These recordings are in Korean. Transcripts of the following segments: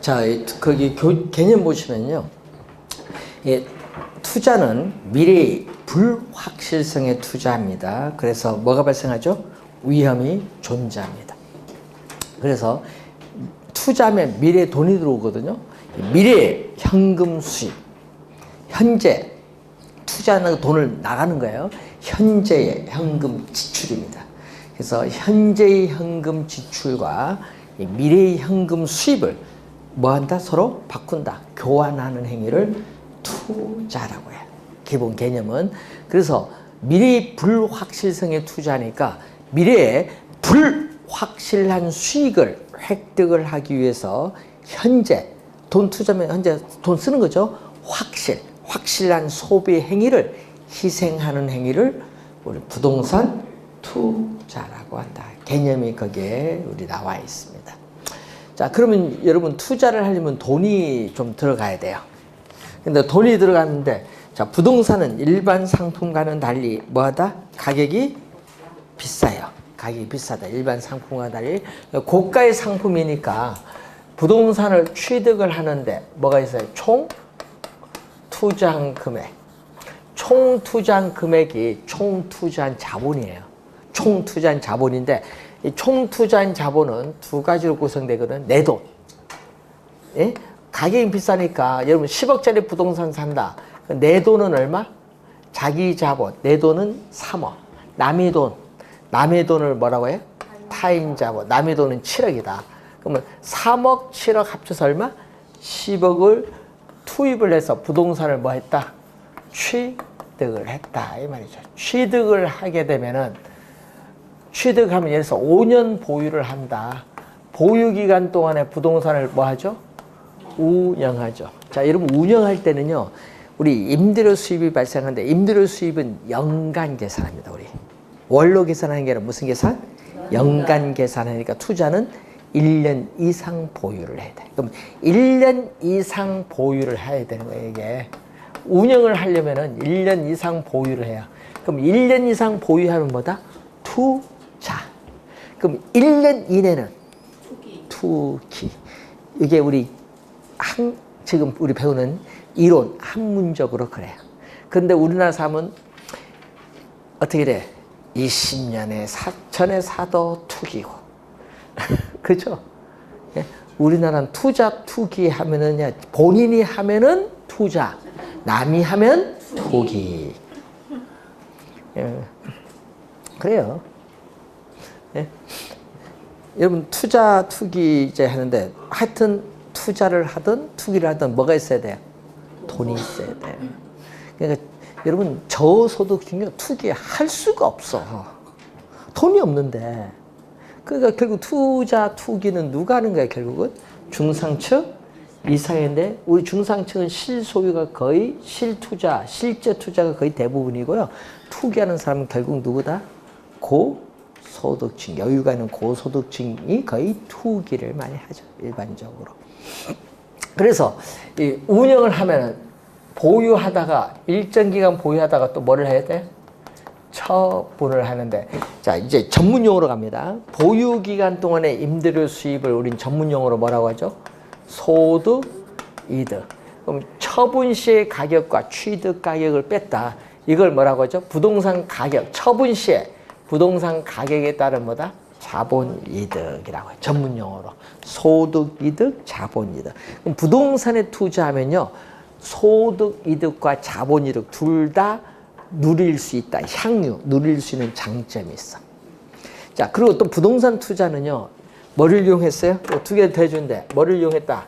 자, 거기 개념 보시면요. 투자는 미래의 불확실성의 투자입니다. 그래서 뭐가 발생하죠? 위험이 존재합니다. 그래서 투자하면 미래에 돈이 들어오거든요. 미래의 현금 수입, 현재 투자하는 돈을 나가는 거예요. 현재의 현금 지출입니다. 그래서 현재의 현금 지출과 미래의 현금 수입을 뭐한다? 서로 바꾼다. 교환하는 행위를 투자라고 해요. 기본 개념은. 그래서 미래의 불확실성에 투자하니까 미래에 불확실한 수익을 획득을 하기 위해서 현재 돈 투자면 현재 돈 쓰는 거죠. 확실한 소비 행위를 희생하는 행위를 우리 부동산 투자라고 한다. 개념이 거기에 우리 나와 있습니다. 자, 그러면 여러분 투자를 하려면 돈이 좀 들어가야 돼요. 근데 돈이 들어가는데, 자, 부동산은 일반 상품과는 달리 뭐하다? 가격이 비싸요. 가격이 비싸다. 일반 상품과 달리 고가의 상품이니까 부동산을 취득을 하는데 뭐가 있어요? 총 투자한 금액. 총 투자한 금액이 총 투자한 자본이에요. 총 투자한 자본인데 이 총 투자한 자본은 두 가지로 구성되거든. 내 돈. 예? 가격이 비싸니까 여러분 10억짜리 부동산 산다. 내 돈은 얼마? 자기 자본. 내 돈은 3억. 남의 돈을 뭐라고 해요? 타인 자본. 남의 돈은 7억이다. 그러면 3억, 7억 합쳐서 얼마? 10억을 투입을 해서 부동산을 뭐 했다? 취득을 했다. 이 말이죠. 취득을 하게 되면은 취득하면 예를 들어서 5년 보유를 한다. 보유기간 동안에 부동산을 뭐 하죠? 운영하죠. 자, 여러분 운영할 때는요. 우리 임대료 수입이 발생하는데 임대료 수입은 연간 계산합니다. 우리 월로 계산하는 게 아니라 무슨 계산? 연간 계산하니까 투자는 1년 이상 보유를 해야 돼. 그럼 1년 이상 보유를 해야 되는 거예요. 이게 운영을 하려면은 1년 이상 보유를 해야. 그럼 1년 이상 보유하면 뭐다? 투자. 그럼 1년 이내는 투기. 이게 우리 지금 우리 배우는 이론 학문적으로 그래요. 근데 우리나라 사람은 어떻게 돼? 20년에 전에 사도 투기고. 그죠? 예? 우리나라는 투자, 투기 하면은 본인이 하면은 투자, 남이 하면 투기. 예. 그래요. 예? 여러분 투자, 투기 이제 하는데 하여튼 투자를 하든 투기를 하든 뭐가 있어야 돼요? 돈이 있어야 돼요. 그러니까 여러분 저소득 중에 투기 할 수가 없어. 돈이 없는데. 그러니까 결국 투자, 투기는 누가 하는 거야, 결국은? 중상층 이상인데, 우리 중상층은 실소유가 거의 실투자, 실제 투자가 거의 대부분이고요. 투기하는 사람은 결국 누구다? 고소득층, 여유가 있는 고소득층이 거의 투기를 많이 하죠, 일반적으로. 그래서 이 운영을 하면은 보유하다가, 일정 기간 보유하다가 또 뭐를 해야 돼? 처분을 하는데, 자, 이제 전문 용어로 갑니다. 보유 기간 동안의 임대료 수입을 우린 전문 용어로 뭐라고 하죠? 소득, 이득. 그럼 처분 시의 가격과 취득 가격을 뺐다. 이걸 뭐라고 하죠? 부동산 가격, 처분 시에 부동산 가격에 따른 뭐다? 자본 이득이라고 해요. 전문 용어로. 소득 이득, 자본 이득. 그럼 부동산에 투자하면요. 소득 이득과 자본 이득 둘 다 누릴 수 있다. 향유, 누릴 수 있는 장점이 있어. 자, 그리고 또 부동산 투자는요. 뭐를 이용했어요? 또 두 개 더 해준대. 뭐를 이용했다?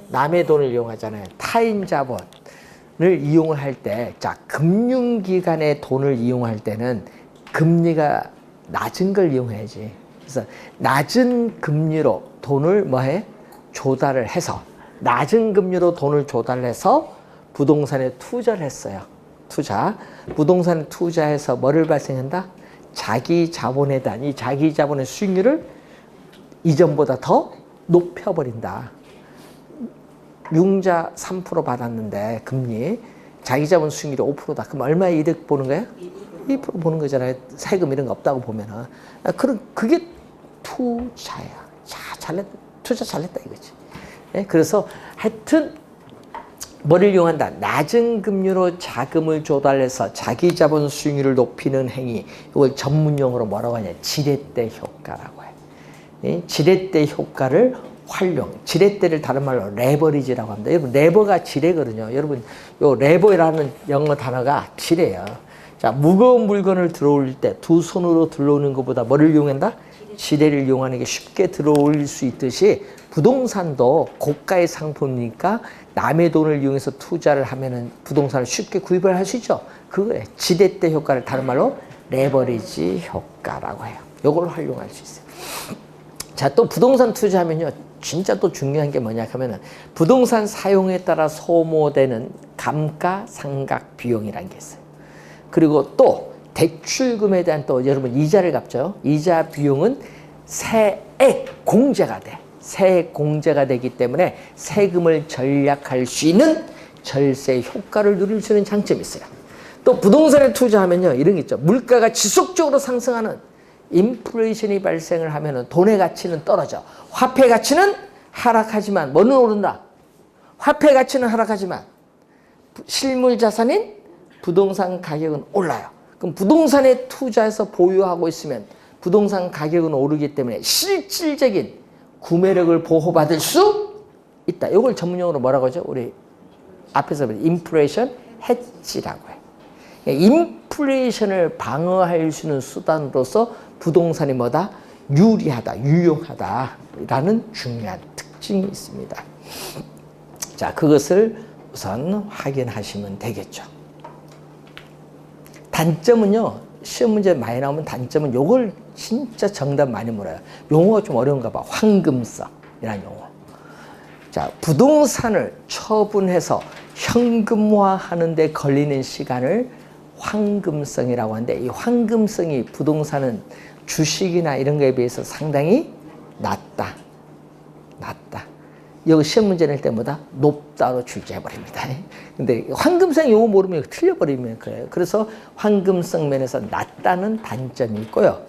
남의 돈을 이용하잖아요. 타인 자본을 이용을 할 때, 자, 금융기관의 돈을 이용할 때는 금리가 낮은 걸 이용해야지. 그래서 낮은 금리로 돈을 뭐해? 조달을 해서, 낮은 금리로 돈을 조달해서 부동산에 투자를 했어요. 투자. 부동산에 투자해서 뭐를 발생한다? 자기 자본에 대한 이 자기 자본의 수익률을 이전보다 더 높여버린다. 융자 3% 받았는데 금리 자기 자본 수익률이 5%다. 그럼 얼마의 이득 보는 거예요? 2% 보는 거잖아요. 세금 이런 거 없다고 보면은. 그럼 그게 투자야. 자, 잘했다. 투자 잘했다 이거지. 예? 그래서 하여튼 뭐를 이용한다? 낮은 금리로 자금을 조달해서 자기 자본 수익률을 높이는 행위. 이걸 전문용어로 뭐라고 하냐? 지렛대 효과라고 해요. 예? 지렛대 효과를 활용. 지렛대를 다른 말로 레버리지라고 합니다. 여러분 레버가 지뢰거든요. 여러분 요 레버라는 영어 단어가 지뢰예요. 자, 무거운 물건을 들어올 때 두 손으로 들어오는 것보다 뭐를 이용한다? 지뢰를 이용하는 게 쉽게 들어올 수 있듯이 부동산도 고가의 상품이니까 남의 돈을 이용해서 투자를 하면은 부동산을 쉽게 구입을 할 수 있죠. 그거에 지렛대 효과를 다른 말로 레버리지 효과라고 해요. 요걸 활용할 수 있어요. 자, 또 부동산 투자하면요. 진짜 또 중요한 게 뭐냐 하면은 부동산 사용에 따라 소모되는 감가상각 비용이라는 게 있어요. 그리고 또 대출금에 대한 또 여러분 이자를 갚죠. 이자 비용은 세액 공제가 돼. 세액 공제가 되기 때문에 세금을 절약할 수 있는 절세 효과를 누릴 수 있는 장점이 있어요. 또 부동산에 투자하면요. 이런 게 있죠. 물가가 지속적으로 상승하는 인플레이션이 발생을 하면은 돈의 가치는 떨어져. 화폐 가치는 하락하지만 뭐는 오른다? 화폐 가치는 하락하지만 실물 자산인 부동산 가격은 올라요. 그럼 부동산에 투자해서 보유하고 있으면 부동산 가격은 오르기 때문에 실질적인 구매력을 보호받을 수 있다. 이걸 전문용어로 뭐라고 하죠? 우리 앞에서 인플레이션 해지라고 해요. 인플레이션을 방어할 수 있는 수단으로서 부동산이 뭐다? 유리하다, 유용하다라는 중요한 특징이 있습니다. 자, 그것을 우선 확인하시면 되겠죠. 단점은요, 시험 문제 많이 나오면 단점은 요걸 진짜 정답 많이 물어요. 용어가 좀 어려운가 봐. 황금성이라는 용어. 자, 부동산을 처분해서 현금화하는 데 걸리는 시간을 황금성이라고 하는데 이 황금성이 부동산은 주식이나 이런 거에 비해서 상당히 낮다. 여기 시험 문제 낼 때보다 높다로 출제해버립니다. 근데 황금성 용어 모르면 틀려버리면 그래요. 그래서 황금성 면에서 낮다는 단점이 있고요.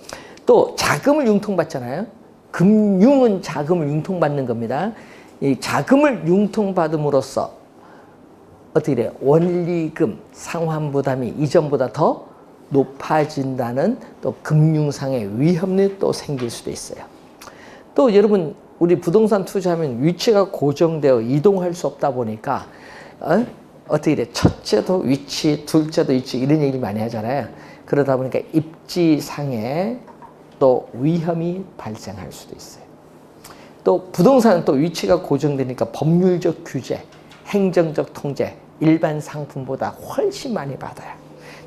또 자금을 융통받잖아요. 금융은 자금을 융통받는 겁니다. 이 자금을 융통받음으로써 어떻게 돼요? 원리금 상환부담이 이전보다 더 높아진다는 또 금융상의 위험이 또 생길 수도 있어요. 또 여러분 우리 부동산 투자하면 위치가 고정되어 이동할 수 없다 보니까 어떻게 돼? 첫째도 위치, 둘째도 위치 이런 얘기를 많이 하잖아요. 그러다 보니까 입지상에 또 위험이 발생할 수도 있어요. 또 부동산은 또 위치가 고정되니까 법률적 규제, 행정적 통제, 일반 상품보다 훨씬 많이 받아요.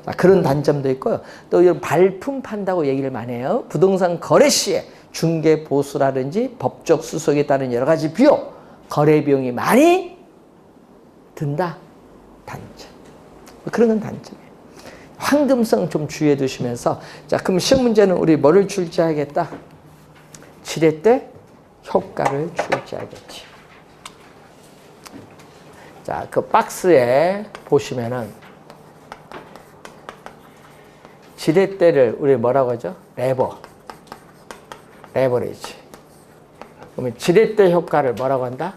자, 그런 단점도 있고요. 또 이런 발품 판다고 얘기를 많이 해요. 부동산 거래 시에 중개 보수라든지 법적 수속에 따른 여러 가지 비용, 거래 비용이 많이 든다. 단점. 그런 건 단점이에요. 황금성 좀 주의해 두시면서 자, 그럼 시험 문제는 우리 뭐를 출제하겠다? 지렛대 효과를 출제하겠지. 자, 그 박스에 보시면은 지렛대를 우리 뭐라고 하죠? 레버리지. 그러면 지렛대 효과를 뭐라고 한다?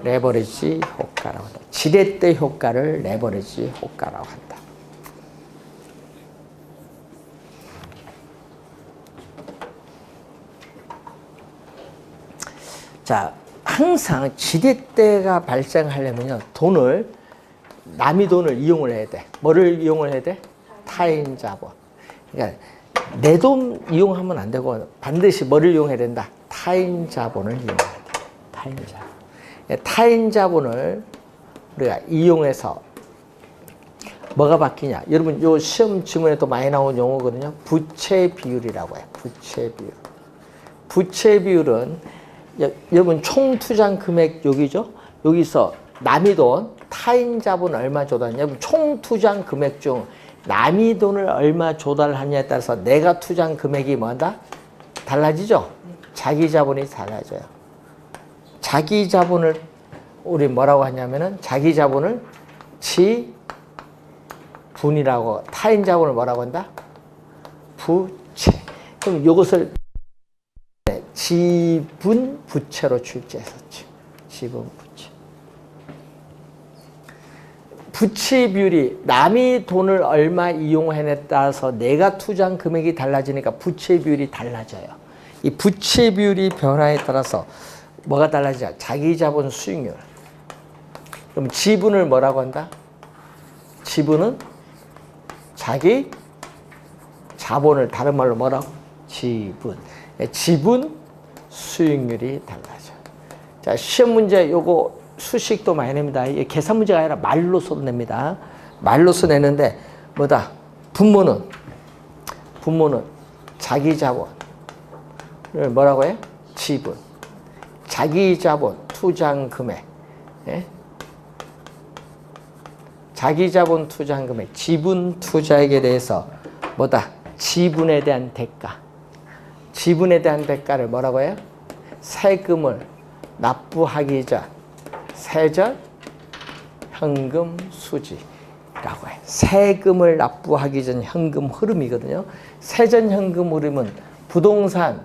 레버리지 효과라고 한다. 지렛대 효과를 레버리지 효과라고 한다. 자, 항상 지렛대가 발생하려면요, 남의 돈을 이용을 해야 돼. 뭐를 이용을 해야 돼? 타인 자본. 그러니까 내 돈 이용하면 안 되고 반드시 뭐를 이용해야 된다? 타인 자본을 이용해야 돼. 타인 자본. 타인 자본을 우리가 이용해서 뭐가 바뀌냐? 여러분, 요 시험 지문에도 많이 나온 용어거든요. 부채 비율이라고 해요. 부채 비율. 부채 비율은 여러분 총 투자 금액 여기죠? 여기서 남의 돈, 타인 자본 얼마 조달하냐? 여러분 총 투자 금액 중 남의 돈을 얼마 조달하냐에 따라서 내가 투자한 금액이 뭐한다? 달라지죠? 자기 자본이 달라져요. 자기 자본을 우리 뭐라고 하냐면은 자기 자본을 지분이라고, 타인 자본을 뭐라고 한다? 부채. 그럼 이것을 지분 부채로 출제했었죠. 지분 부채. 부채 비율이 남이 돈을 얼마 이용해에 따라서 내가 투자한 금액이 달라지니까 부채 비율이 달라져요. 이 부채 비율이 변화에 따라서 뭐가 달라지냐? 자기 자본 수익률. 그럼 지분을 뭐라고 한다? 지분은 자기 자본을 다른 말로 뭐라고? 지분. 지분 수익률이 달라져. 자, 시험 문제 요거 수식도 많이 냅니다. 이게 계산 문제가 아니라 말로서 냅니다. 말로서 내는데 뭐다? 분모는 자기 자본을 뭐라고 해요? 지분. 자기 자본 투자한 금액. 예? 자기 자본 투자한 금액. 지분 투자액에 대해서 뭐다? 지분에 대한 대가. 지분에 대한 대가를 뭐라고 해요? 세금을 납부하기 전 세전 현금 수지라고 해요. 세금을 납부하기 전 현금 흐름이거든요. 세전 현금 흐름은 부동산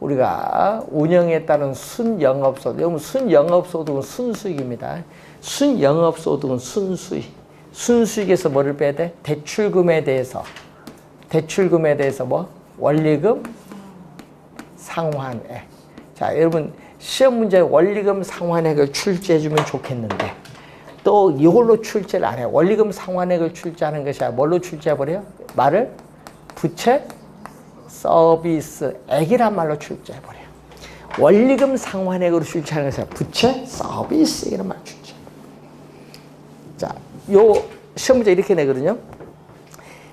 우리가 운영에 따른 순영업소득. 여러분 순영업소득은 순수익입니다. 순영업소득은 순수익. 순수익에서 뭐를 빼야 돼? 대출금에 대해서 뭐? 원리금 상환액. 자, 여러분 시험 문제 원리금 상환액을 출제해주면 좋겠는데 또 이걸로 출제를 안 해요. 원리금 상환액을 출제하는 것이 아니라 뭘로 출제해버려요? 말을 부채 서비스액이란 말로 출제해버려요. 원리금 상환액으로 출제하는 것이 아니라 부채 서비스액이란 말로 출제. 자, 요 시험 문제 이렇게 내거든요.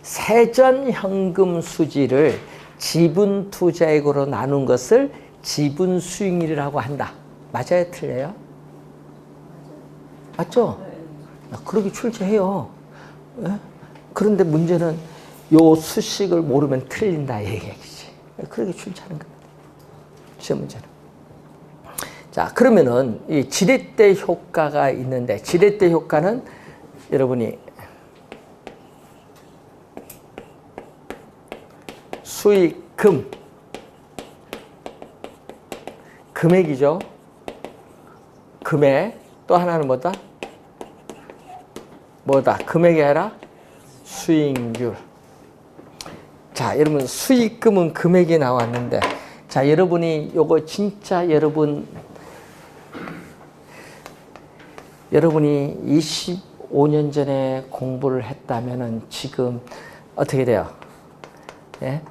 세전 현금 수지를 지분 투자액으로 나눈 것을 지분 수익률이라고 한다. 맞아요? 틀려요? 맞죠? 그렇게 출제해요. 예? 그런데 문제는 요 수식을 모르면 틀린다 얘기지. 그렇게 출제하는 겁니다. 시험 문제는. 자, 그러면은 이 지렛대 효과가 있는데 지렛대 효과는 여러분이 수익금 금액이죠. 금액. 또 하나는 뭐다? 금액이 아니라 수익률. 자, 여러분 수익금은 금액이 나왔는데 자, 여러분이 요거 진짜 여러분이 25년 전에 공부를 했다면은 지금 어떻게 돼요? 예?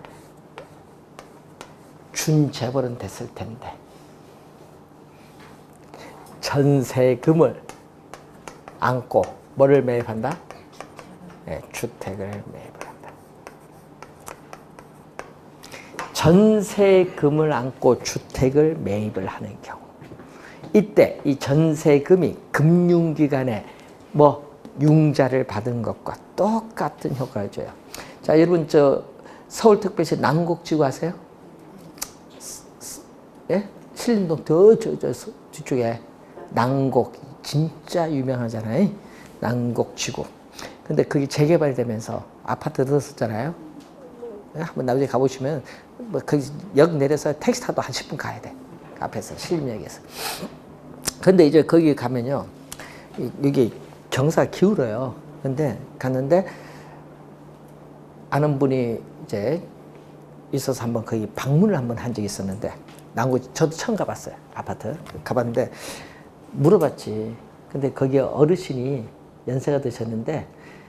준재벌은 됐을 텐데. 전세금을 안고 뭐를 매입한다? 네, 주택을 매입을 한다. 전세금을 안고 주택을 매입을 하는 경우 이때 이 전세금이 금융기관에 융자를 받은 것과 똑같은 효과를 줘요. 자, 여러분 저 서울특별시 난곡지구 아세요? 예? 신림동 뒤쪽에 난곡 진짜 유명하잖아요. 난곡지구. 근데 그게 재개발되면서 아파트 들었었잖아요. 한번 나중에 가보시면 거기 역 내려서 택시 타도 한 10분 가야 돼. 앞에서 신림역에서. 근데 이제 거기 가면요, 여기 경사가 기울어요. 근데 갔는데 아는 분이 이제 있어서 한번 거기 방문을 한번 한 적이 있었는데 난곡 저도 처음 가봤어요. 아파트 가봤는데. 물어봤지. 근데 거기 어르신이 연세가 드셨는데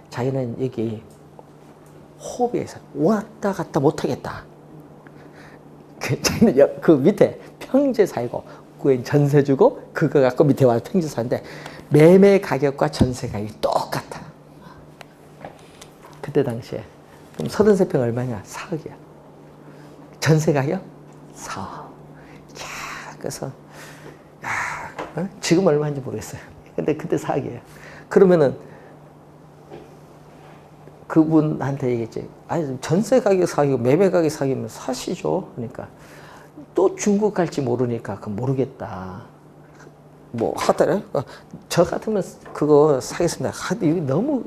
자기는 여기 호흡에서 왔다 갔다 못하겠다. 자기는 그 밑에 평지에 살고 그 전세 주고 그거 갖고 밑에 와서 평지 사는데 매매 가격과 전세 가격이 똑같아. 그때 당시에. 그럼 33평 얼마냐? 4억이야. 전세 가격? 4억. 야, 그래서 지금 얼마인지 모르겠어요. 근데 그때 4억이에요. 그러면은 그분한테 얘기했지. 아니, 전세 가격 4억이고 매매 가격 4억이면 사시죠. 그러니까 또 중국 갈지 모르니까 그 모르겠다. 하더래. 저 같으면 그거 사겠습니다. 이거 너무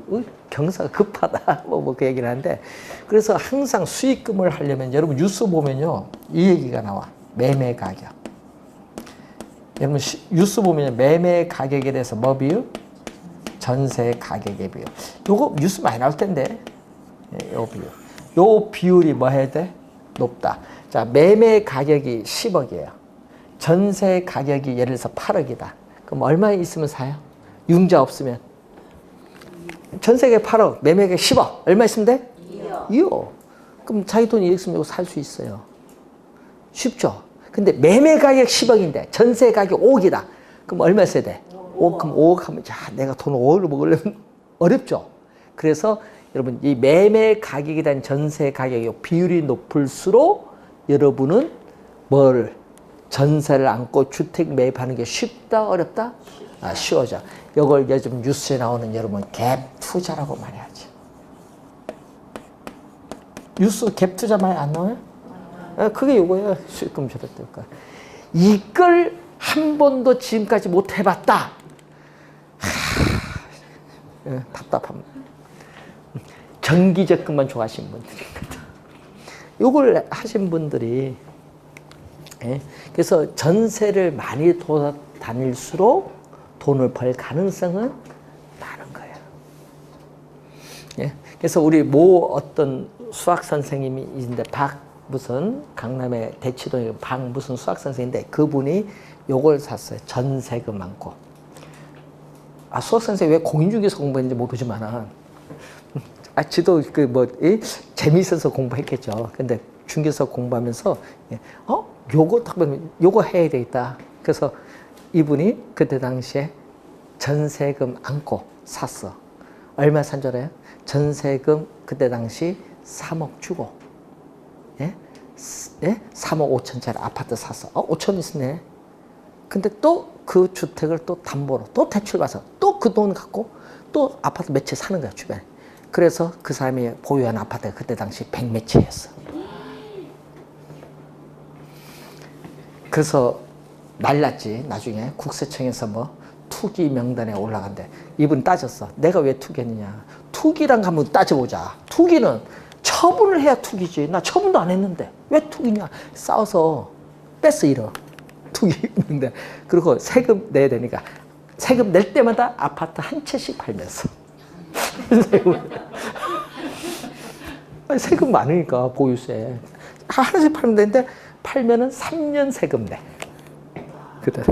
경사가 급하다. 그 얘기를 하는데 그래서 항상 수익금을 하려면 여러분 뉴스 보면요 이 얘기가 나와. 매매 가격. 여러분 뉴스 보면 매매 가격에 대해서 뭐 비율? 전세 가격의 비율. 요거 뉴스 많이 나올 텐데. 요 비율. 요 비율이 뭐 해야 돼? 높다. 자, 매매 가격이 10억이에요. 전세 가격이 예를 들어서 8억이다. 그럼 얼마 있으면 사요? 융자 없으면. 전세가 8억, 매매가 10억. 얼마 있으면 돼? 2억. 그럼 자기 돈 2억 있으면 이거 살 수 있어요. 쉽죠? 근데 매매 가격 10억인데 전세 가격 5억이다. 그럼 얼마 써야 돼? 5억. 그럼 5억 하면 야, 내가 돈 5억을 먹으려면 어렵죠? 그래서 여러분 이 매매 가격에 대한 전세 가격의 비율이 높을수록 여러분은 뭘 전세를 안고 주택 매입하는 게 쉽다 어렵다? 쉬워져. 이걸 요즘 뉴스에 나오는 여러분 갭 투자라고 많이 하죠. 뉴스 갭 투자 많이 안 나와요? 그게 요거예요. 수익금 줄였다니까. 이걸 한 번도 지금까지 못 해봤다. 답답합니다. 정기적금만 좋아하시는 분들이거든. 요걸 하신 분들이 그래서 전세를 많이 돌아다닐수록 돈을 벌 가능성은 많은 거예요. 그래서 우리 모 어떤 수학 선생님이 있는데 무슨 강남의 대치동에 무슨 수학 선생인데 그분이 요걸 샀어요. 전세금 많고. 수학 선생 왜 공인중개사 공부했는지 모르지만은 지도 재미있어서 공부했겠죠. 근데 중개사 공부하면서 요거 딱 보면 요거 해야 되겠다. 그래서 이분이 그때 당시에 전세금 안고 샀어. 얼마 산 줄 알아요? 전세금 그때 당시 3억 주고 3억 5천짜리 아파트 샀어. 5천 있으네. 근데 또 그 주택을 또 담보로 또 대출 받아서 또 그 돈 갖고 또 아파트 몇 채 사는 거야 주변에. 그래서 그 사람이 보유한 아파트가 그때 당시 100몇 채였어. 그래서 날랐지. 나중에 국세청에서 뭐 투기 명단에 올라간대. 이분 따졌어. 내가 왜 투기했느냐. 투기란 거 한번 따져보자. 투기는 처분을 해야 투기지. 나 처분도 안 했는데 왜 투기냐. 싸워서 뺐어 잃어. 투기인데. 그리고 세금 내야 되니까 세금 낼 때마다 아파트 한 채씩 팔면서 세금 많으니까 보유세 하나씩 팔면 되는데 팔면은 3년 세금 내. 그때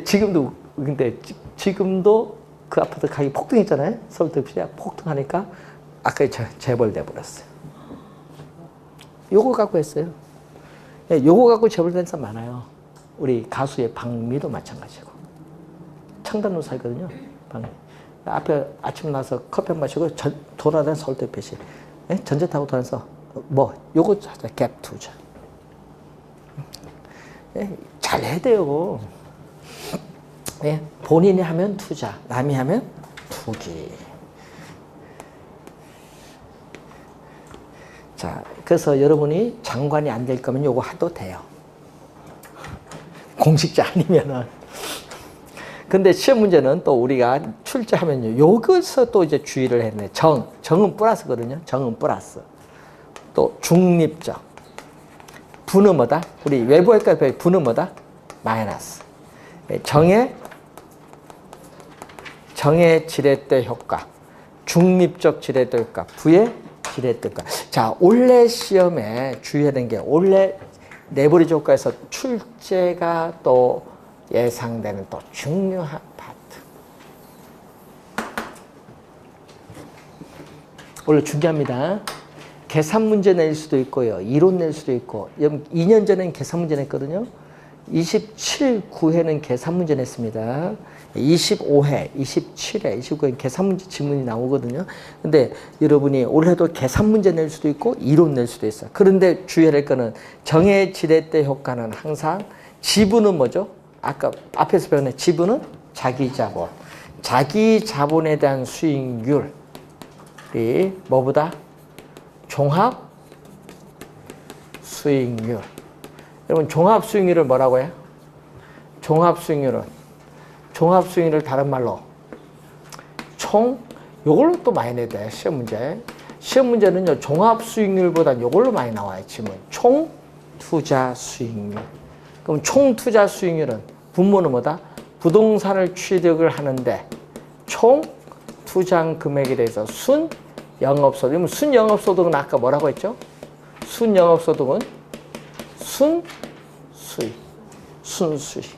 지금도 근데 지금도 그 아파트 가격이 폭등했잖아요. 서울특별시가 폭등하니까 아까 재벌돼 버렸어요. 요거 갖고 했어요. 요거 갖고 재벌된 사람 많아요. 우리 가수의 박미도 마찬가지고. 청담로 살거든요. 앞에 아침 나서 커피 마시고 돌아다니는 서울특별시 전제 타고 돌아서 요거 하자. 갭 투자. 잘 해야 돼요. 본인이 하면 투자, 남이 하면 투기. 자, 그래서 여러분이 장관이 안 될 거면 요거 해도 돼요. 공직자 아니면은. 근데 시험 문제는 또 우리가 출제하면요. 여기서 또 이제 주의를 했네. 정은 플러스거든요. 정은 플러스. 또 중립적. 부는 뭐다? 우리 외부학과 부는 뭐다? 마이너스. 정의 지렛대 효과. 중립적 지렛대 효과. 부의 지렛대 효과. 자, 올해 시험에 주의해야 되는 게 올해 레버리지 효과에서 출제가 또 예상되는 또 중요한 파트. 원래 중요합니다. 계산 문제 낼 수도 있고요. 이론 낼 수도 있고. 2년 전에는 계산 문제 냈거든요. 27, 9회는 계산 문제 냈습니다. 25회, 27회, 29회 계산 문제 지문이 나오거든요. 근데 여러분이 올해도 계산 문제 낼 수도 있고 이론 낼 수도 있어요. 그런데 주의해야 할 거는 정의 지렛대 효과는 항상 지분은 뭐죠? 아까 앞에서 배웠네. 지분은 자기자본. 자기자본에 대한 수익률이 뭐보다? 종합 수익률. 여러분 종합 수익률을 뭐라고 해요? 종합 수익률을 다른 말로 요걸로 또 많이 내야 돼. 시험 문제. 시험 문제는요. 종합 수익률보다 요걸로 많이 나와요. 지금 총 투자 수익률. 그럼 총 투자 수익률은 분모는 뭐다? 부동산을 취득을 하는데 총 투자 금액에 대해서 순 영업소득. 순 영업소득은 아까 뭐라고 했죠? 순 영업소득은 순수익. 순수익.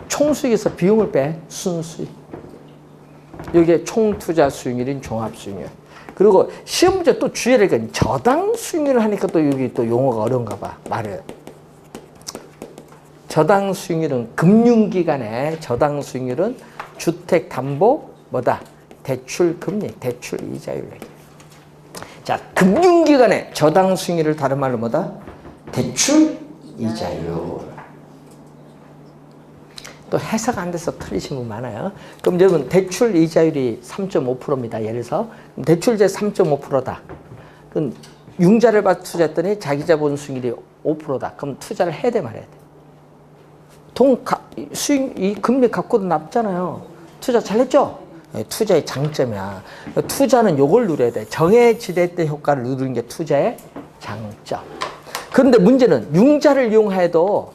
총수익에서 비용을 빼 순수익. 이게 총투자 수익률인 종합수익률. 그리고 시험 문제 또 주의를 하니까 저당 수익률을 하니까 또 여기 또 용어가 어려운가 봐. 말을. 저당 수익률은 금융기관의 저당 수익률은 주택담보 뭐다? 대출금리, 대출이자율 얘기. 자, 금융기관의 저당 수익률을 다른 말로 뭐다? 대출이자율. 또 해석 안 돼서 틀리신 분 많아요. 그럼 여러분 대출 이자율이 3.5%입니다. 예를 들어서 대출제 3.5%다. 그럼 융자를 받아 투자했더니 자기 자본 수익률이 5%다. 그럼 투자를 해야 돼 말아야 돼. 수익 이 금리 갖고도 남잖아요. 투자 잘했죠? 네, 투자의 장점이야. 투자는 요걸 누려야 돼. 정해지대 효과를 누리는 게 투자의 장점. 그런데 문제는 융자를 이용해도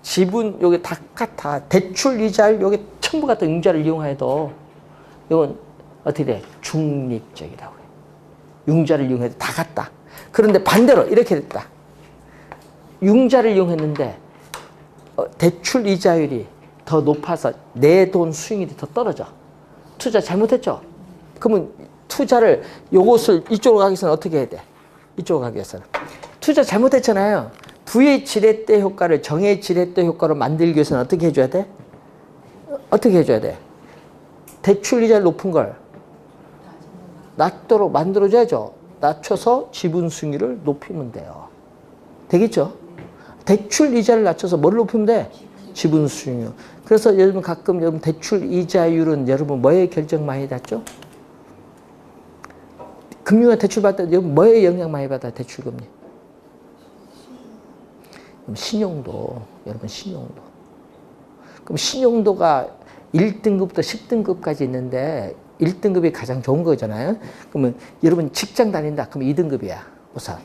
지분 여기 다 같아. 대출 이자율 여기 전부 같은 융자를 이용해도 이건 어떻게 돼? 중립적이라고 해. 융자를 이용해도 다 같다. 그런데 반대로 이렇게 됐다. 융자를 이용했는데 대출 이자율이 더 높아서 내 돈 수익률이 더 떨어져. 투자 잘못했죠? 그러면 투자를 요것을 이쪽으로 가기 위해서는 어떻게 해야 돼? 이쪽으로 가기 위해서는 투자 잘못했잖아요. 부의 지렛대 효과를 정의 지렛대 효과로 만들기 위해서는 어떻게 해줘야 돼? 어떻게 해줘야 돼? 대출 이자를 높은 걸 낮도록 만들어줘야죠. 낮춰서 지분 수익률을 높이면 돼요. 되겠죠? 대출 이자를 낮춰서 뭘 높이면 돼? 지분 수익률. 그래서 여러분 가끔 여러분 대출 이자율은 여러분 뭐에 결정 많이 받죠? 금융에 대출 받을 때 여러분 뭐에 영향 많이 받아? 대출 금리. 신용도, 여러분 신용도. 그럼 신용도가 1등급부터 10등급까지 있는데 1등급이 가장 좋은 거잖아요. 그러면 여러분 직장 다닌다. 그럼 2등급이야. 우선.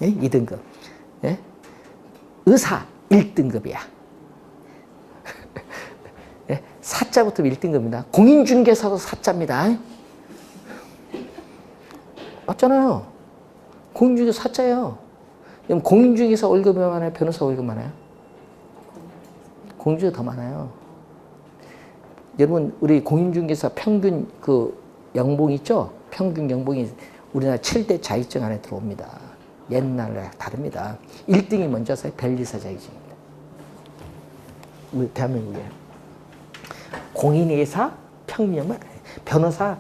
예? 2등급. 예? 의사 1등급이야. 예? 사자부터 1등급입니다. 공인중개사도 사자입니다. 맞잖아요. 공인중개사 사자예요. 그럼 공인중개사 월급이 많아요? 변호사 월급 많아요? 공인중개사 더 많아요. 여러분 우리 공인중개사 평균 그 연봉 있죠? 평균 연봉이 우리나라 7대 자격증 안에 들어옵니다. 옛날에 다릅니다. 1등이 먼저서 변리사 자격증입니다. 우리 대한민국에 공인회사 평균만 변호사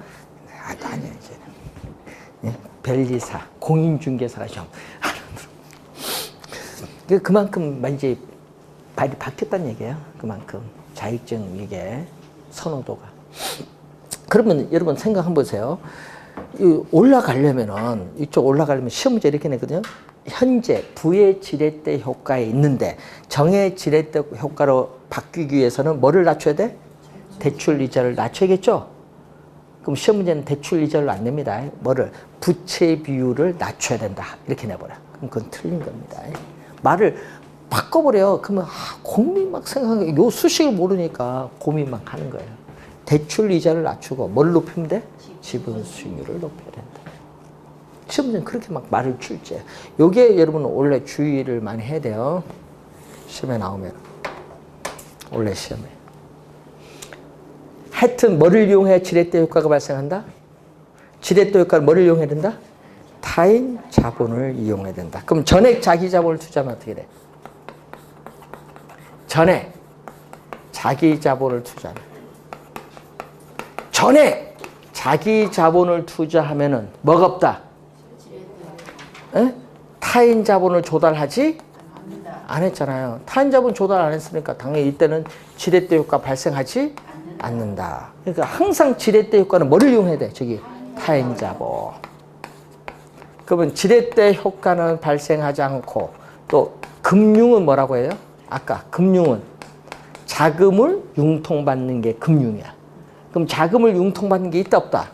아니야 이제 예? 변리사 공인중개사가 좀 그만큼 이제 발이 바뀌었다는 얘기예요. 그만큼 자격증 이게 선호도가. 그러면 여러분 생각 한번 보세요. 올라가려면은 이쪽 올라가려면 시험 문제 이렇게 내거든요. 현재 부의 지렛대 효과에 있는데 정의 지렛대 효과로 바뀌기 위해서는 뭐를 낮춰야 돼? 대출 이자를 낮춰야겠죠? 그럼 시험 문제는 대출 이자를 안 냅니다. 뭐를? 부채 비율을 낮춰야 된다. 이렇게 내버려. 그럼 그건 틀린 겁니다. 말을 바꿔버려요. 그러면 고민 막 생각하는 요 수식을 모르니까 고민 막 하는 거예요. 대출 이자를 낮추고 뭘 높이면 돼? 지분 수익률을 높여야 된다. 시험 문제는 그렇게 막 말을 출제. 요게 여러분 원래 주의를 많이 해야 돼요. 시험에 나오면. 원래 시험에. 하여튼 뭐를 이용해야 지렛대 효과가 발생한다? 지렛대 효과를 뭐를 이용해야 된다? 타인 자본을 이용해야 된다. 그럼 전액 자기 자본을 투자하면 어떻게 돼? 전액 자기 자본을 투자하면. 전액 자기 자본을 투자하면은 뭐가 없다? 에? 타인 자본을 조달하지 안 했잖아요. 타인 자본 조달 안 했으니까 당연히 이때는 지렛대 효과 발생하지 않는다. 그러니까 항상 지렛대 효과는 뭐를 이용해야 돼? 저기 타인 자본. 그러면 지렛대 효과는 발생하지 않고 또 금융은 뭐라고 해요? 아까 금융은 자금을 융통받는 게 금융이야. 그럼 자금을 융통받는 게 있다 없다?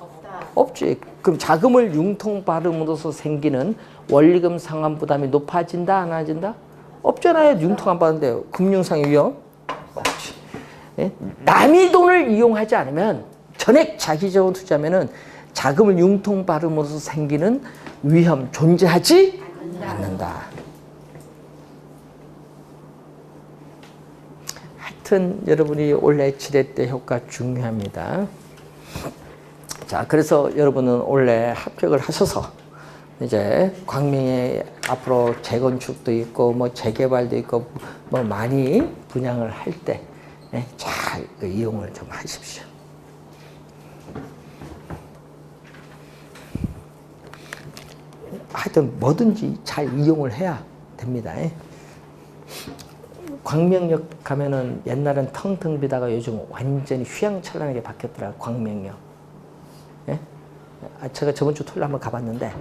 없지. 그럼 자금을 융통받음으로써 생기는 원리금 상환 부담이 높아진다 안 낮아진다? 없잖아요. 융통 안 받는데 금융상 위험 없지. 예? 남의 돈을 이용하지 않으면 전액 자기적으로 투자하면은 자금을 융통 받음으로써 생기는 위험 존재하지 않는다. 하여튼 여러분이 올해 지렛대 효과 중요합니다. 자, 그래서 여러분은 올해 합격을 하셔서 이제 광명에 앞으로 재건축도 있고 뭐 재개발도 있고 뭐 많이 분양을 할 때 잘 이용을 좀 하십시오. 하여튼 뭐든지 잘 이용을 해야 됩니다. 광명역 가면은 옛날엔 텅텅 비다가 요즘 완전히 휘황찬란하게 바뀌었더라고요. 광명역. 예? 제가 저번 주 토요일 한번 가봤는데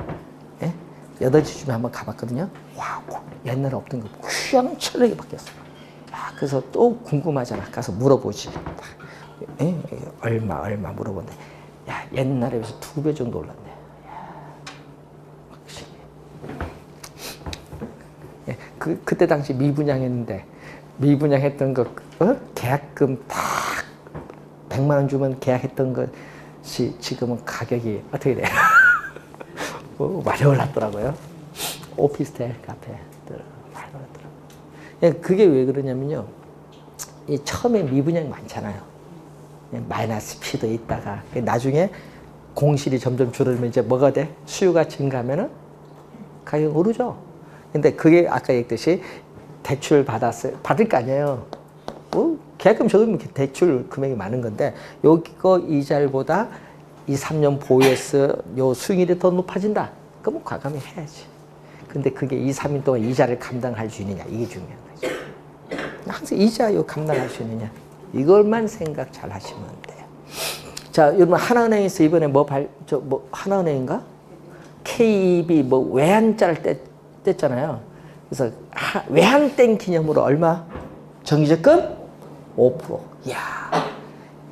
8시쯤에 한번 가봤거든요. 와, 옛날에 없던 거 휘황찬란하게 바뀌었어요. 그래서 또 궁금하잖아. 가서 물어보지. 얼마 물어보는데 야, 옛날에 비해서 2배 정도 올랐네. 그때 당시 미분양했는데 미분양했던 거 계약금 딱 100만 원 주면 계약했던 것이 지금은 가격이 어떻게 돼? 많이 올랐더라고요. 오피스텔 카페들 많이 올랐더라고요. 그게 왜 그러냐면요. 처음에 미분양 많잖아요. 마이너스 P도 있다가 나중에 공실이 점점 줄어들면 이제 뭐가 돼? 수요가 증가하면은 가격이 오르죠. 근데 그게 아까 얘기했듯이 대출 받을 거 아니에요. 계약금 적으면 대출 금액이 많은 건데 여기거 이자율보다 2, 3년 보유해서 요 수익률이 더 높아진다. 그러면 과감히 해야지. 근데 그게 2, 3년 동안 이자를 감당할 수 있느냐 이게 중요한 거죠. 항상 이자요 감당할 수 있느냐 이걸만 생각 잘 하시면 돼요. 자, 여러분 하나은행에서 이번에 하나은행인가? KB 외환자를 뗐잖아요. 그래서 외환땡 기념으로 얼마? 정기적금 5%. 이야,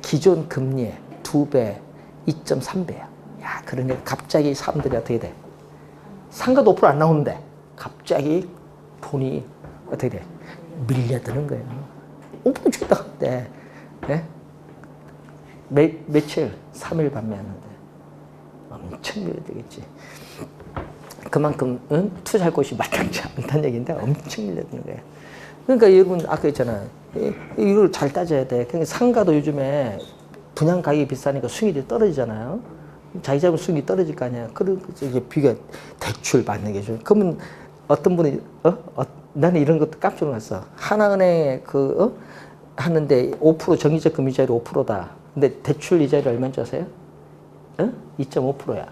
기존 금리의 2배, 2.3배야. 야, 그러니까 갑자기 사람들이 어떻게 돼? 상가도 5% 안 나오는데 갑자기 돈이 어떻게 돼? 밀려드는 거예요. 5% 주겠다 그때. 네? 며칠? 3일 판매하는데 엄청 밀려들겠지. 그만큼 투자할 곳이 마땅치 않다는 얘기인데 엄청 밀려드는 거예요. 그러니까 여러분 아까 했잖아요. 이걸 잘 따져야 돼. 그러니까 상가도 요즘에 분양 가격이 비싸니까 수익이 떨어지잖아요. 자기 자본 수익이 떨어질 거 아니야. 그래서 이제 비가 대출 받는 게 좀. 그러면 어떤 분이 나는 이런 것도 깜짝 놀랐어. 하나은행에 하는데 5% 정기적금 이자율이 5%다. 근데 대출 이자율이 얼마인 줄 아세요? 2.5%야.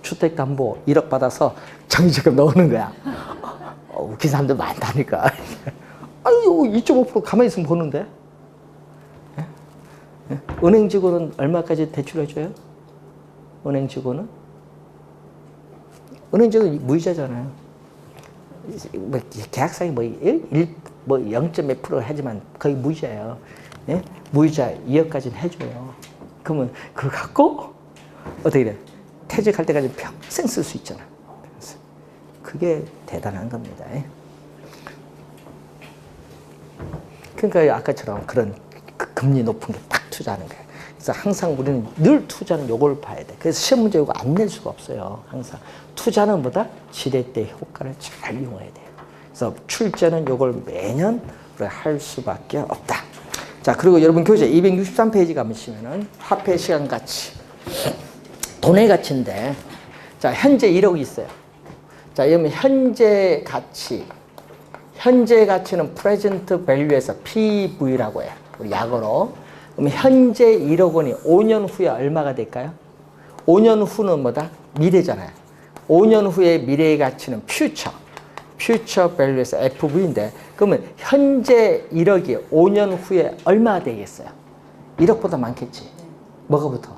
주택담보 1억 받아서 정기적금 넣는 거야. 웃긴 사람들 많다니까. 아유, 2.5% 가만히 있으면 보는데. 은행 직원은 얼마까지 대출해줘요? 은행 직원은? 은행 직원은 무이자잖아요. 계약상이 0.몇 프로 하지만 거의 무이자예요. 예? 무이자 2억까지는 해줘요. 그러면 그거 갖고 어떻게 돼? 퇴직할 때까지 평생 쓸 수 있잖아. 그게 대단한 겁니다. 그러니까 아까처럼 그런 금리 높은 게 딱 투자하는 거예요. 그래서 항상 우리는 늘 투자는 요걸 봐야 돼. 그래서 시험 문제 이거 안 낼 수가 없어요. 항상 투자는 보다 지렛대 효과를 잘 이용해야 돼요. 그래서 출제는 요걸 매년 할 수밖에 없다. 자, 그리고 여러분 교재 263페이지 가보시면은 화폐 시간 가치, 돈의 가치인데, 자, 현재 1억이 있어요. 자, 여러분 현재 가치는 present value에서 PV라고 해요. 우리 약어로. 그럼 현재 1억 원이 5년 후에 얼마가 될까요? 5년 후는 뭐다? 미래잖아요. 5년 후의 미래의 가치는 future value에서 FV인데, 그러면 현재 1억이 5년 후에 얼마가 되겠어요? 1억보다 많겠지. 뭐가 붙어?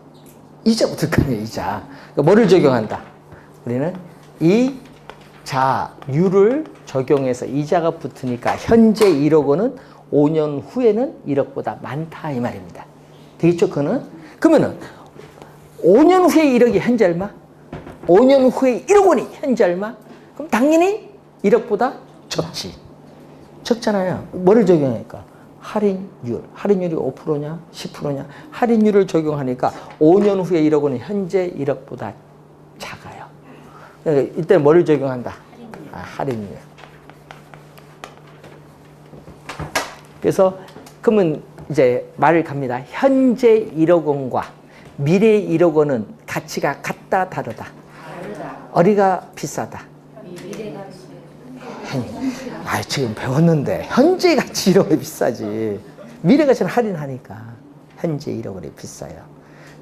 이자부터 거 아니에요, 이자. 그러니까 뭐를 적용한다? 우리는 이자율을 적용해서 이자가 붙으니까 현재 1억 원은 5년 후에는 1억보다 많다 이 말입니다. 되겠죠? 그러면은 5년 후에 1억이 현재 얼마? 5년 후에 1억 원이 현재 얼마? 그럼 당연히 1억보다 적지. 적잖아요. 뭐를 적용하니까? 할인율. 할인율이 5%냐? 10%냐? 할인율을 적용하니까 5년 후에 1억 원은 현재 1억보다 작아요. 그러니까 이때 뭐를 적용한다? 할인율. 그래서 그러면 이제 말을 갑니다. 현재 1억 원과 미래 1억 원은 가치가 같다, 다르다? 어디가 비싸다? 지금 배웠는데 현재 가치 1억 원이 비싸지. 미래 가치는 할인하니까 현재 1억 원이 비싸요.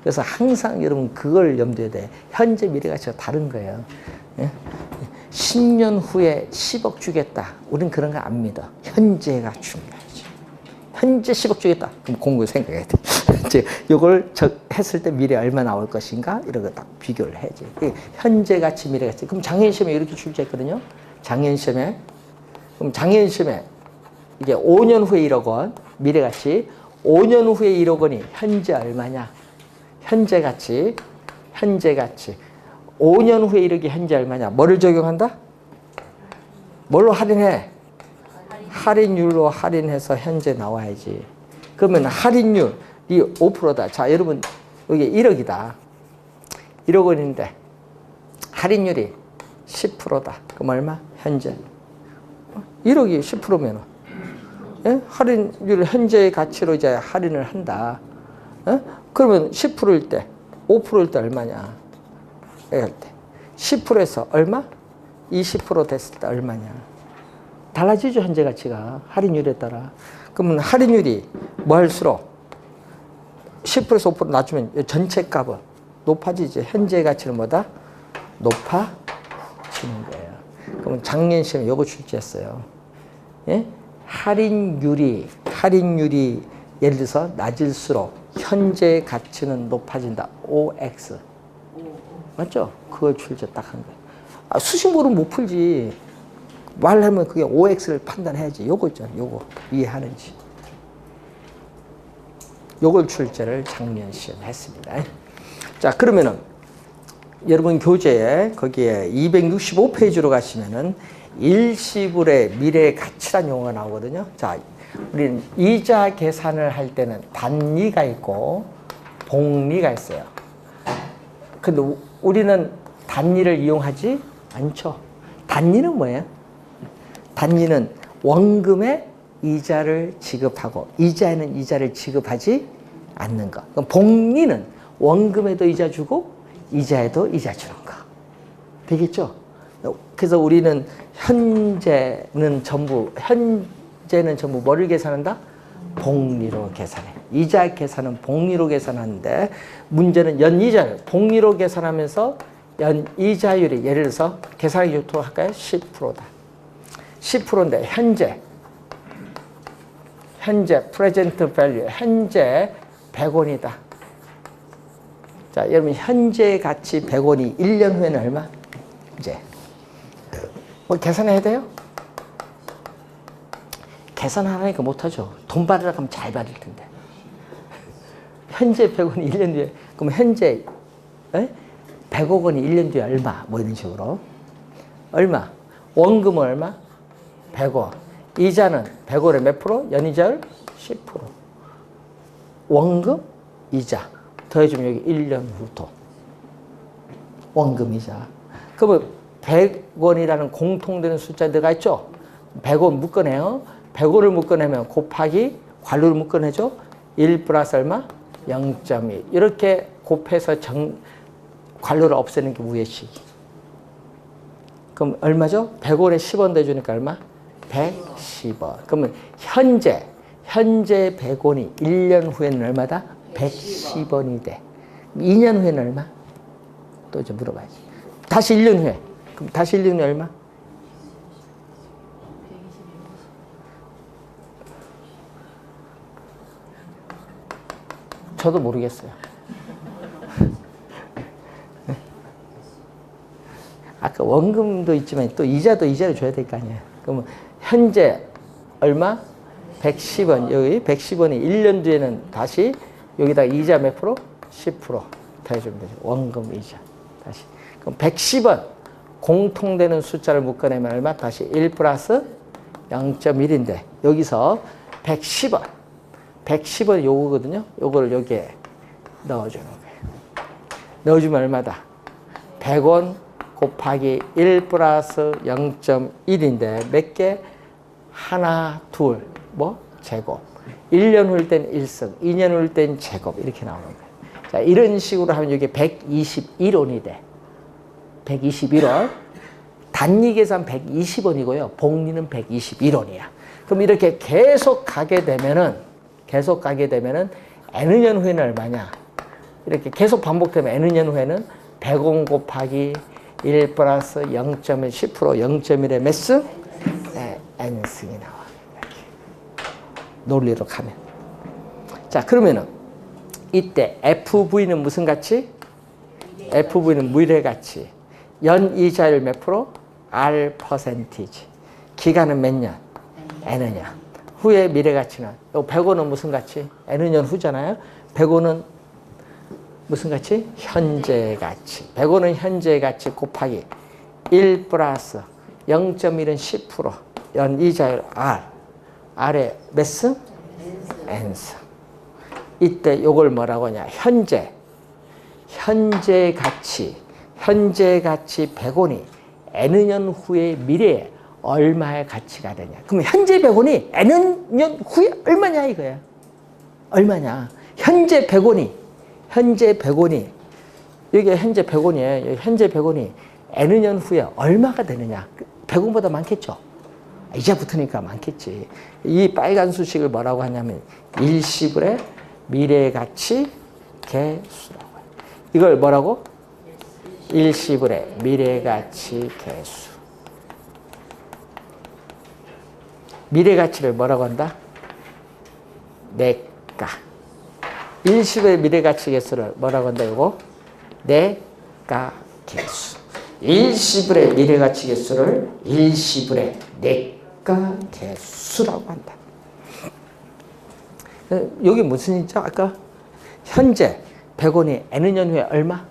그래서 항상 여러분 그걸 염두에 돼. 현재 미래 가치가 다른 거예요. 10년 후에 10억 주겠다. 우린 그런 거 안 믿어. 현재가 중요하지. 현재 10억 주겠다. 그럼 공부 생각해야 돼. 이제 요걸 했을 때 미래 얼마 나올 것인가? 이런 거 딱 비교를 해야지. 현재 가치, 미래 가치. 그럼 장애인 시험에 이렇게 출제했거든요. 장애인 시험에. 그럼 장애인 시험에 이게 5년 후에 1억 원, 미래 가치. 5년 후에 1억 원이 현재 얼마냐? 현재 가치. 현재 가치. 5년 후에 1억이 현재 얼마냐? 뭐를 적용한다? 뭘로 할인해? 할인율로 할인해서 현재 나와야지. 그러면 할인율이 5%다. 자, 여러분, 여기 1억이다. 1억 원인데, 할인율이 10%다. 그럼 얼마? 현재. 1억이 10%면, 예? 할인율 현재의 가치로 이제 할인을 한다. 예? 그러면 10%일 때, 5%일 때 얼마냐? 이럴 때. 10%에서 얼마? 20% 됐을 때 얼마냐? 달라지죠, 현재 가치가. 할인율에 따라. 그러면 할인율이 뭐 할수록 10%에서 5% 낮추면 전체 값은 높아지죠. 현재 가치는 뭐다? 높아지는 거예요. 그러면 작년 시험에 요거 출제했어요. 예? 할인율이 예를 들어서 낮을수록 현재 가치는 높아진다. OX. 맞죠? 그걸 출제 딱 한 거예요. 수식모로 못 풀지. 말하면 그게 OX를 판단해야지. 요거 있잖아. 요거 이해하는지. 요걸 출제를 작년 시험 했습니다. 자, 그러면은 여러분 교재에 거기에 265페이지로 가시면은 일시불의 미래 가치란 용어가 나오거든요. 자, 우리는 이자 계산을 할 때는 단리가 있고 복리가 있어요. 근데 우리는 단리를 이용하지 않죠. 단리는 뭐예요? 단리는 원금에 이자를 지급하고 이자에는 이자를 지급하지 않는 것. 그럼 복리는 원금에도 이자 주고 이자에도 이자 주는 거. 되겠죠? 그래서 우리는 현재는 전부 뭐를 계산한다? 복리로 계산해. 이자 계산은 복리로 계산하는데 문제는 연이자를 복리로 계산하면서 연이자율이 예를 들어서 계산하기 좋도록 할까요? 10%다. 10%인데 현재 프레젠트 밸류 현재 100원이다. 자, 여러분 현재 가치 100원이 1년 후에는 얼마? 이제 뭐 계산해야 돼요? 계산하라니까 못하죠. 돈 받으라고 하면 잘 받을 텐데. 현재 100원이 1년 뒤에 그럼 현재 100억 원이 1년 뒤에 얼마? 뭐 이런 식으로. 얼마? 원금은 얼마? 100원. 이자는 100원에 몇 프로? 연이자율 10%. 원금, 이자. 더해주면 여기 1년 후도. 원금, 이자. 그러면 100원이라는 공통되는 숫자 들어가 있죠? 100원 묶어내요. 100원을 묶어내면 곱하기 관료를 묶어내죠? 1 플러스 얼마? 0.2. 이렇게 곱해서 관료를 없애는 게 우회식이. 그럼 얼마죠? 100원에 10원 더해주니까 얼마? 110원. 그러면 현재 100원이 1년 후에는 얼마다? 110원이 돼. 2년 후에는 얼마? 또 이제 물어봐야지. 다시 1년 후에. 그럼 다시 1년 후에 얼마? 저도 모르겠어요. 아까 원금도 있지만 또 이자를 줘야 될 거 아니에요. 그러면 현재 얼마? 110원. 여기 110원이 1년 뒤에는 다시 여기다 이자 몇 프로? 10% 더해주면 되죠. 원금 이자. 다시. 그럼 110원 공통되는 숫자를 묶어내면 얼마? 다시 1 플러스 0.1인데 여기서 110원. 110원 요거거든요. 요거를 여기에 넣어주는 거예요. 넣어주면 얼마다? 100원 곱하기 1 플러스 0.1인데 몇 개? 하나, 둘, 뭐? 제곱. 1년 후일 땐 1승, 2년 후일 땐 제곱 이렇게 나오는 거예요. 자, 이런 식으로 하면 이게 121원이 돼. 121원. 단위 계산 120원이고요. 복리는 121원이야. 그럼 이렇게 계속 가게 되면은 N년 후에는 얼마냐? 이렇게 계속 반복되면 N년 후에는 100원 곱하기 1 플러스 0.1, 10%, 0.1의 몇 승? 네, N승이 나와. 이렇게. 논리로 가면. 자, 그러면은 이때 FV는 무슨 가치? FV는 무일의 가치. 연이자율 몇 프로? R 퍼센티지. 기간은 몇 년? N년. 후의 미래 가치는? 요 100원은 무슨 가치? N년 후잖아요. 100원은 무슨 가치? 현재 가치. 100원은 현재 가치 곱하기 1 플러스 0.1은 10%. 연이자율 R. R의 몇 승? N승. 이때 요걸 뭐라고 하냐? 현재 가치 100원이 N년 후의 미래에 얼마의 가치가 되냐? 그럼 현재 100원이 N년 후에 얼마냐 이거야? 얼마냐? 현재 100원이 여기 현재 100원이에요. 현재 100원이 N년 후에 얼마가 되느냐? 100원보다 많겠죠? 이제부터니까 많겠지. 이 빨간 수식을 뭐라고 하냐면 일시불의 미래가치 계수라고 해요. 이걸 뭐라고? 일시불의 미래가치 계수. 미래가치를 뭐라고 한다? 내가. 일시불의 미래가치 계수를 뭐라고 한다? 이거 내가 계수. 일시불의 미래가치 계수를 일시불의 내가 계수라고 한다. 여기 무슨 있죠? 아까 현재 100원이 N년 후에 얼마?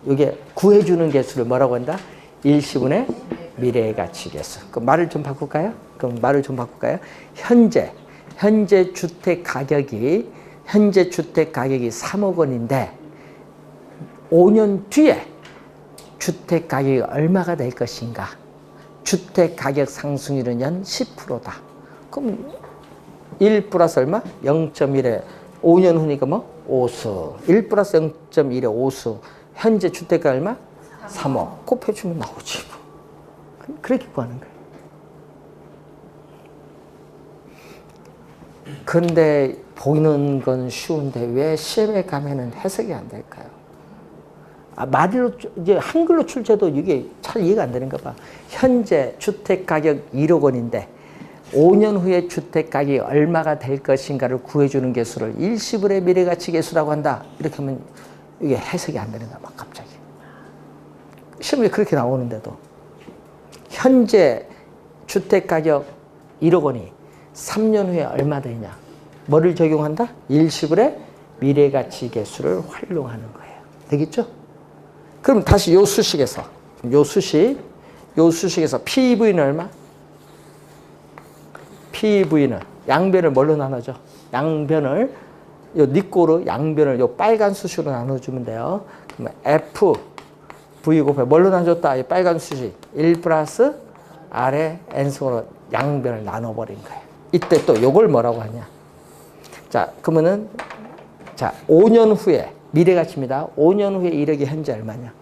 이게 구해주는 개수를 뭐라고 한다? 일시분의 미래가치 개수. 그럼 말을 좀 바꿀까요? 현재 주택 가격이 3억 원인데 5년 뒤에 주택 가격이 얼마가 될 것인가? 주택 가격 상승률은 연 10%다. 그럼 1 플러스 얼마? 0.1에 5년 후니까 뭐? 5수. 1 플러스 0.1에 5수. 현재 주택가 얼마? 3억. 곱해주면 나오지. 그렇게 구하는 거예요. 그런데 보이는 건 쉬운데 왜 시험에 가면은 해석이 안 될까요? 말로 이제 한글로 출제도 이게 잘 이해가 안 되는가 봐. 현재 주택 가격 1억 원인데 5년 후에 주택 가격이 얼마가 될 것인가를 구해주는 개수를 일시불의 미래가치 개수라고 한다. 이렇게 하면 이게 해석이 안 되는가 봐, 갑자기. 시험에 그렇게 나오는데도. 현재 주택 가격 1억 원이 3년 후에 얼마 되냐? 뭐를 적용한다? 일시불의 미래가치 개수를 활용하는 거예요. 되겠죠? 그럼 다시 요 수식에서 PV는 얼마? PV는 양변을 뭘로 나눠줘? 양변을 요 니꼬로 양변을 요 빨간 수식으로 나눠주면 돼요. 그러면 F V 곱해 뭘로 나눠줬다? 이 빨간 수식 1 플러스 R의 N승으로 양변을 나눠버린 거예요. 이때 또 요걸 뭐라고 하냐? 자, 그러면은 자 5년 후에 미래가치입니다. 5년 후에 1억이 현재 얼마냐?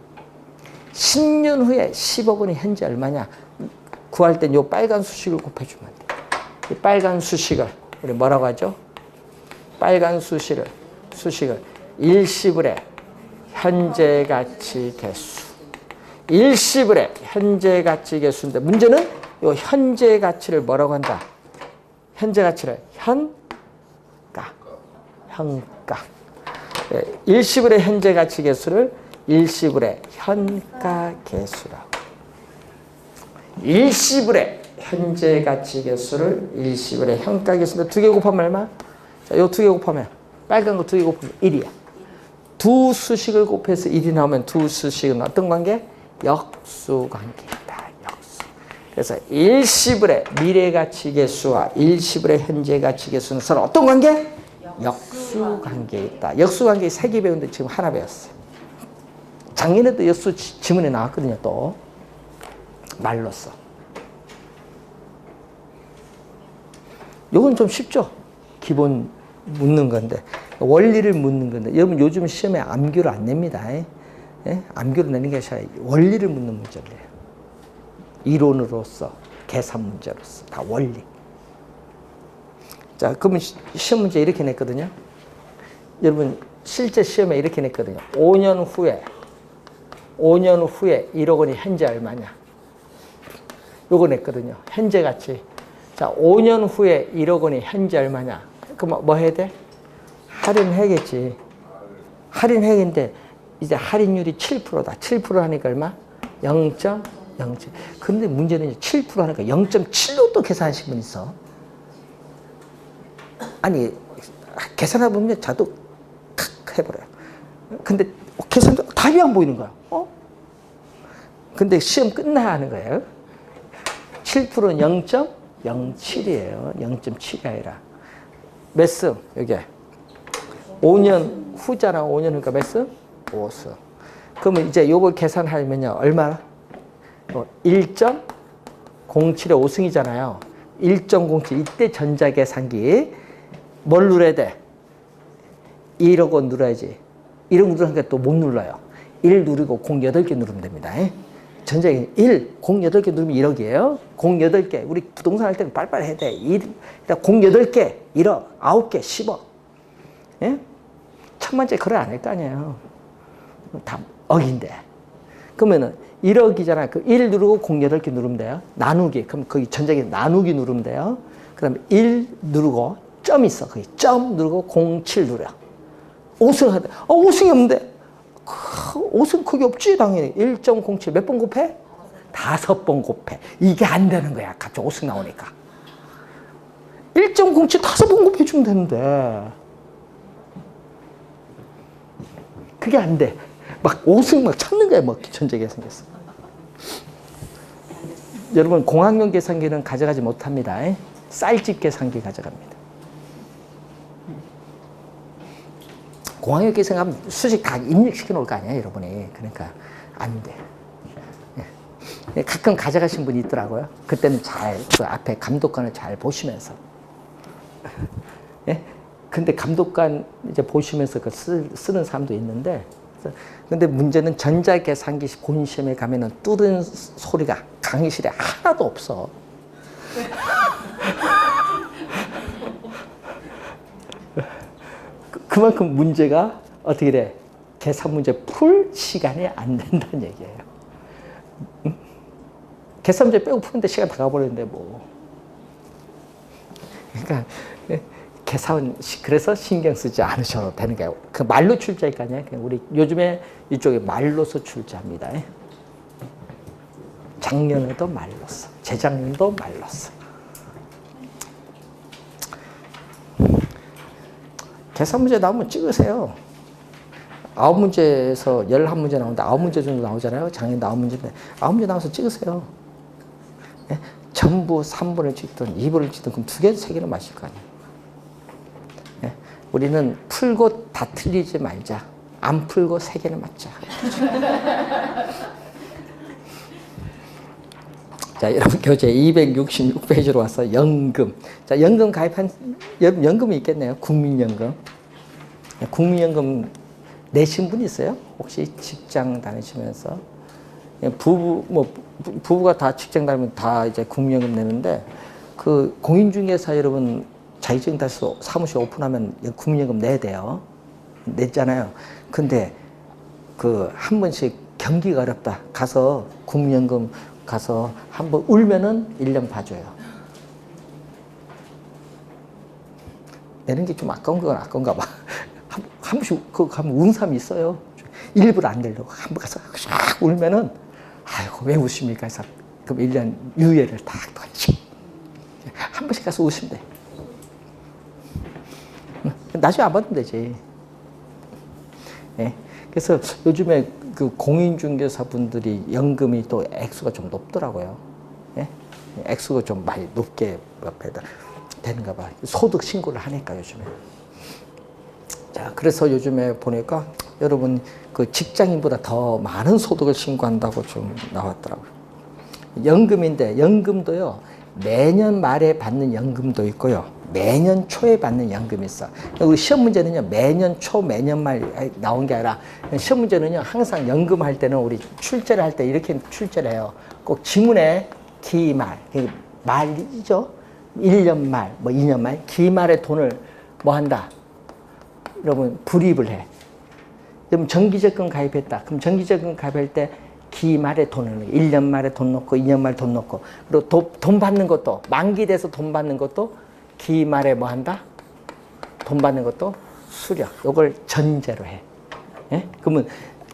10년 후에 10억 원이 현재 얼마냐? 구할 땐 요 빨간 수식을 곱해주면 돼. 이 빨간 수식을 우리 뭐라고 하죠? 빨간 수식을 일시불의 현재가치 개수. 일시불의 현재가치 개수인데 문제는 요 현재가치를 뭐라고 한다? 현재가치를 현가. 일시불의 현재가치 개수를 일시불의 현가 개수라고. 일시불의 현재가치 개수를 일시불의 현가 개수인데 2개 곱하면 얼마? 자, 요 2개 곱하면 빨간 거 2개 곱하면 1이야. 두 수식을 곱해서 1이 나오면 두 수식은 어떤 관계? 역수관계이다. 역수. 그래서 일시불의 미래가치계수와 일시불의 현재가치계수는 서로 어떤 관계? 역수관계에 있다. 역수관계 3개 배우는데 지금 하나 배웠어요. 작년에도 역수 지문에 나왔거든요. 또 말로써. 요건 좀 쉽죠? 기본 묻는 건데 원리를 묻는 건데 여러분 요즘 시험에 암기를 안 냅니다. 예? 암기로 내는 게 아니라 원리를 묻는 문제예요. 이론으로서 계산 문제로서 다 원리. 자, 그러면 시험 문제 이렇게 냈거든요. 여러분 실제 시험에 이렇게 냈거든요. 5년 후에 1억 원이 현재 얼마냐? 요거 냈거든요. 현재 가치. 자, 5년 후에 1억 원이 현재 얼마냐? 그럼 뭐 해야 돼? 할인해야겠지. 할인해야겠는데 이제 할인율이 7%다. 7% 하니까 얼마? 0.07. 그런데 문제는 이제 7% 하니까 0.7로 또 계산하신 분 있어. 아니, 계산하다 보면 자도 칵 해버려요. 근데 계산도 답이 안 보이는 거야. 근데 시험 끝나야 하는 거예요. 7%는 0.07이에요. 0.7이 아니라. 몇 승? 여기. 5년 후잖아. 5년 후니까 몇 승? 5승. 그러면 이제 요걸 계산하면요. 얼마나? 1.07에 5승이잖아요. 1.07. 이때 전자계산기. 뭘 누려야 돼? 1억 원 눌러야지. 1억 누르니까 또 못 눌러요. 1 누르고 0 8개 누르면 됩니다. 전자계 1, 0 8개 누르면 1억이에요. 0 8개. 우리 부동산 할 때는 빨리빨리 해야 돼. 0 8개, 1억, 9개, 10억. 예? 천만째 거래 안 할 거 아니에요. 다 억인데. 그러면은 1억이잖아요. 그 1 누르고 0 8개 누르면 돼요. 나누기. 그럼 거기 전자계 나누기 누르면 돼요. 그 다음에 1 누르고 점 있어. 거기 점 누르고 07 누려. 5승 하대. 5승이 없는데. 5승 크게 없지, 당연히. 1.07 몇 번 곱해? 5번 곱해. 이게 안 되는 거야. 갑자기 5승 나오니까. 1.07 5번 곱해주면 되는데. 그게 안 돼. 막 5승 막 찾는 거야. 막 전자계산기에서. 여러분, 공학용 계산기는 가져가지 못합니다. 쌀집 계산기 가져갑니다. 공학용 계산하면 수식 다 입력시켜 놓을 거 아니야, 여러분이. 그러니까 안 돼. 가끔 가져가신 분이 있더라고요. 그때는 잘, 그 앞에 감독관을 잘 보시면서. 예? 근데 감독관 이제 보시면서 그 쓰는 사람도 있는데, 근데 문제는 전자계산기 본시험에 가면은 뚫은 소리가 강의실에 하나도 없어. 그만큼 문제가 어떻게 돼? 계산 문제 풀 시간이 안 된다는 얘기예요. 응? 계산 문제 빼고 푸는데 시간 다 가버리는데 뭐. 그러니까 계산 그래서 신경 쓰지 않으셔도 되는 거예요. 그 말로 출제할 거 아니야. 우리 요즘에 이쪽에 말로서 출제합니다. 작년에도 말로서, 재작년도 말로서. 계산 문제 나오면 찍으세요. 9문제에서 11문제 나오는데 9문제 정도 나오잖아요. 작년 9문제인데 9문제 나와서 찍으세요. 예? 전부 3분을 찍든 2분을 찍든 그럼 2개, 3개는 맞을 거 아니에요. 예? 우리는 풀고 다 틀리지 말자. 안 풀고 3개는 맞자. 자, 여러분 교재 266페이지로 와서 연금. 자, 연금 가입한, 여러분 연금이 있겠네요. 국민연금. 국민연금 내신 분 있어요? 혹시 직장 다니시면서? 부부가 다 직장 다니면 다 이제 국민연금 내는데, 그 공인중개사 여러분 자격증 따서 사무실 오픈하면 국민연금 내야 돼요. 냈잖아요. 근데 그 한 번씩 경기가 어렵다. 가서 국민연금 가서 한번 울면은 1년 봐줘요. 내는 게 좀 아까운 건 아까운가 봐. 한 번씩 그거 가면 우는 사람이 있어요. 일부러 안 내려고 한 번 가서 쫙 울면은 아이고 왜 우십니까? 해서 그럼 1년 유예를 딱 던져. 한 번씩 가서 우시면 돼. 나중에 안 받으면 되지. 네. 그래서 요즘에 그 공인중개사분들이 연금이 또 액수가 좀 높더라고요. 예? 액수가 좀 많이 높게 되는가 봐. 소득 신고를 하니까 요즘에. 자, 그래서 요즘에 보니까 여러분 그 직장인보다 더 많은 소득을 신고한다고 좀 나왔더라고요. 연금인데 연금도요. 매년 말에 받는 연금도 있고요. 매년 초에 받는 연금이 있어. 우리 시험 문제는요. 매년 초, 매년 말 나온 게 아니라 시험 문제는요. 항상 연금할 때는 우리 출제를 할 때 이렇게 출제를 해요. 꼭 지문에 기말, 말이죠. 1년 말, 뭐 2년 말, 기말에 돈을 뭐 한다. 여러분 불입을 해. 그럼 정기적금 가입했다. 그럼 정기적금 가입할 때 기말에 돈을 넣어. 1년 말에 돈 넣고 2년 말에 돈 넣고 그리고 돈 받는 것도 만기돼서 돈 받는 것도 기말에 뭐 한다? 돈 받는 것도 수령. 이걸 전제로 해. 예? 그러면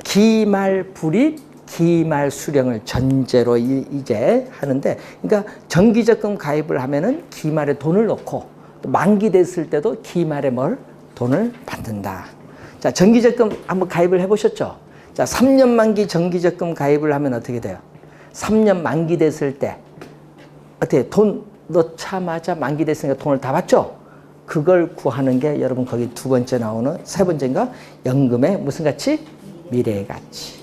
기말 불입, 기말 수령을 전제로 이제 하는데 그러니까 정기적금 가입을 하면은 기말에 돈을 넣고 또 만기됐을 때도 기말에 뭘 돈을 받는다. 자, 정기적금 한번 가입을 해보셨죠? 자, 3년 만기 정기적금 가입을 하면 어떻게 돼요? 3년 만기 됐을 때 어떻게 돈 넣자마자 만기 됐으니까 돈을 다 받죠? 그걸 구하는 게 여러분 거기 두 번째 나오는 세 번째인가? 연금의 무슨 가치? 미래의 가치.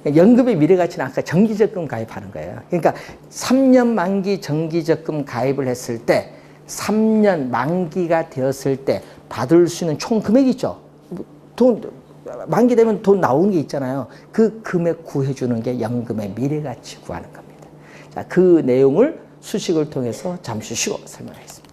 연금의 미래 가치는 아까 정기적금 가입하는 거예요. 그러니까 3년 만기 정기적금 가입을 했을 때 3년 만기가 되었을 때 받을 수 있는 총 금액이 있죠. 돈 만기 되면 돈 나오는 게 있잖아요. 그 금액 구해주는 게 연금의 미래 가치 구하는 겁니다. 자, 그 내용을 수식을 통해서 잠시 쉬고 설명하겠습니다.